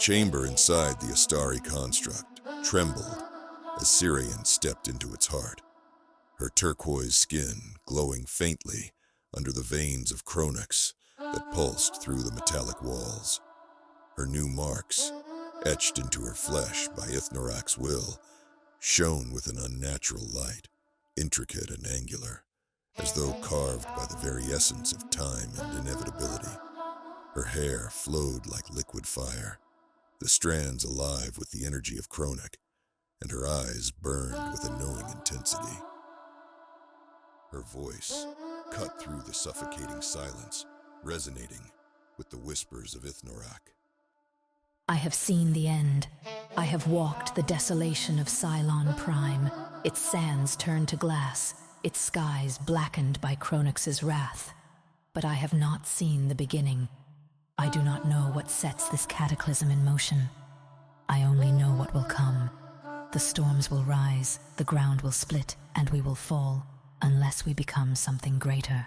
chamber inside the Astari construct trembled as Syraen stepped into its heart, her turquoise skin glowing faintly under the veins of Cronux that pulsed through the metallic walls. Her new marks, etched into her flesh by Ithnorak's will, shone with an unnatural light, intricate and angular, as though carved by the very essence of time and inevitability. Her hair flowed like liquid fire, the strands alive with the energy of Cronux, and her eyes burned with a knowing intensity. Her voice cut through the suffocating silence, resonating with the whispers of Ithnorak. I have seen the end. I have walked the desolation of Sylon Prime, its sands turned to glass, its skies blackened by Cronux's wrath. But I have not seen the beginning. I do not know what sets this cataclysm in motion. I only know what will come. The storms will rise, the ground will split, and we will fall, unless we become something greater.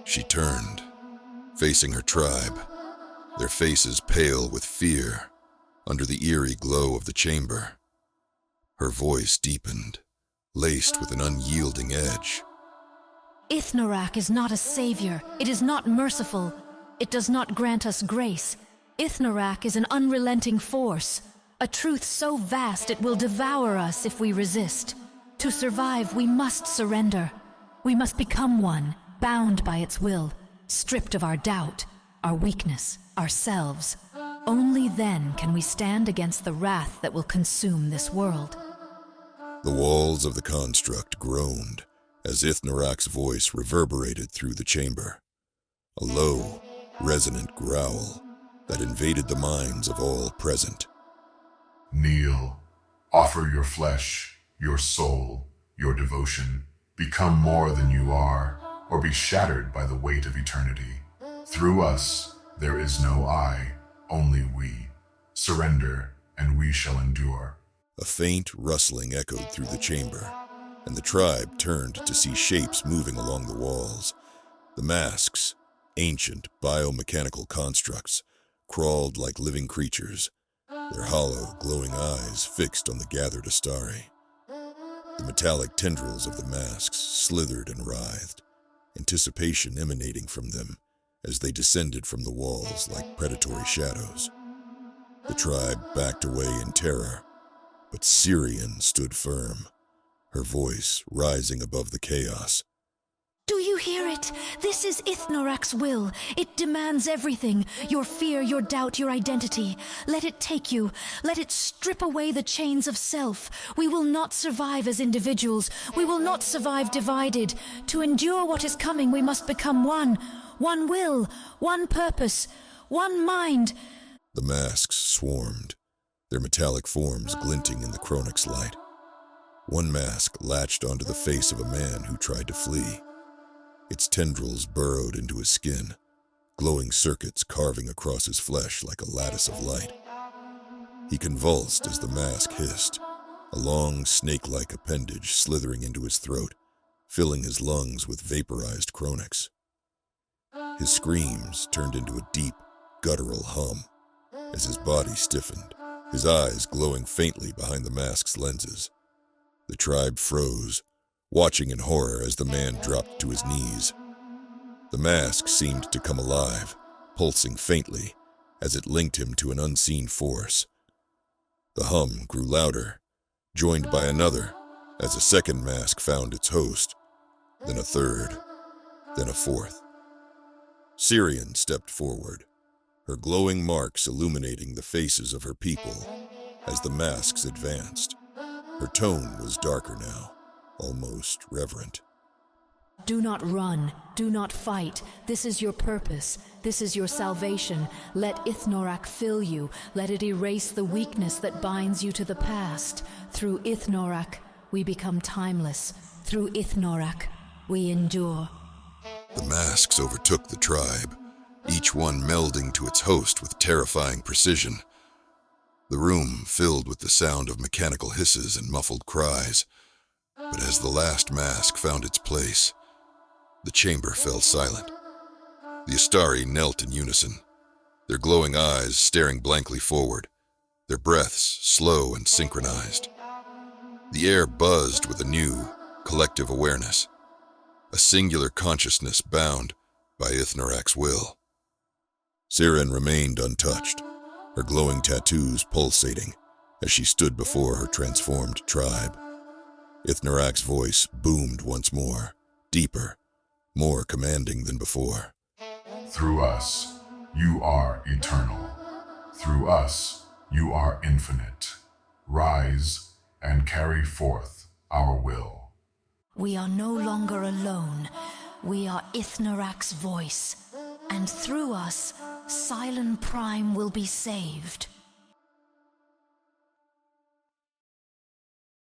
She turned, facing her tribe, their faces pale with fear under the eerie glow of the chamber. Her voice deepened, laced with an unyielding edge. Ithnorak is not a savior. It is not merciful. It does not grant us grace. Ithnorak is an unrelenting force, a truth so vast it will devour us if we resist. To survive, we must surrender. We must become one, bound by its will, stripped of our doubt, our weakness, ourselves. Only then can we stand against the wrath that will consume this world. The walls of the construct groaned as Ithnorak's voice reverberated through the chamber, a low, resonant growl that invaded the minds of all present. Kneel, offer your flesh, your soul, your devotion. Become more than you are, or be shattered by the weight of eternity. Through us, there is no I, only we. Surrender, and we shall endure. A faint rustling echoed through the chamber, and the tribe turned to see shapes moving along the walls. The masks, ancient biomechanical constructs, crawled like living creatures, their hollow, glowing eyes fixed on the gathered Astari. The metallic tendrils of the masks slithered and writhed, anticipation emanating from them as they descended from the walls like predatory shadows. The tribe backed away in terror, but Syraen stood firm, her voice rising above the chaos. Do you hear it? This is Ithnorak's will. It demands everything. Your fear, your doubt, your identity. Let it take you. Let it strip away the chains of self. We will not survive as individuals. We will not survive divided. To endure what is coming, we must become one. One will, one purpose, one mind. The masks swarmed, their metallic forms glinting in the Cronux light. One mask latched onto the face of a man who tried to flee. Its tendrils burrowed into his skin, glowing circuits carving across his flesh like a lattice of light. He convulsed as the mask hissed, a long snake-like appendage slithering into his throat, filling his lungs with vaporized Cronux. His screams turned into a deep, guttural hum as his body stiffened, his eyes glowing faintly behind the mask's lenses. The tribe froze, watching in horror as the man dropped to his knees. The mask seemed to come alive, pulsing faintly as it linked him to an unseen force. The hum grew louder, joined by another as a second mask found its host, then a third, then a fourth. Syraen stepped forward, her glowing marks illuminating the faces of her people as the masks advanced. Her tone was darker now, almost reverent. Do not run. Do not fight. This is your purpose. This is your salvation. Let Ithnorak fill you. Let it erase the weakness that binds you to the past. Through Ithnorak, we become timeless. Through Ithnorak, we endure. The masks overtook the tribe, each one melding to its host with terrifying precision. The room filled with the sound of mechanical hisses and muffled cries. But as the last mask found its place, the chamber fell silent. The Astari knelt in unison, their glowing eyes staring blankly forward, their breaths slow and synchronized. The air buzzed with a new, collective awareness, a singular consciousness bound by Ithnorak's will. Syraen remained untouched, her glowing tattoos pulsating as she stood before her transformed tribe. Ithnorak's voice boomed once more, deeper, more commanding than before. Through us, you are eternal. Through us, you are infinite. Rise and carry forth our will. We are no longer alone. We are Ithnorak's voice. And through us, Sylon Prime will be saved.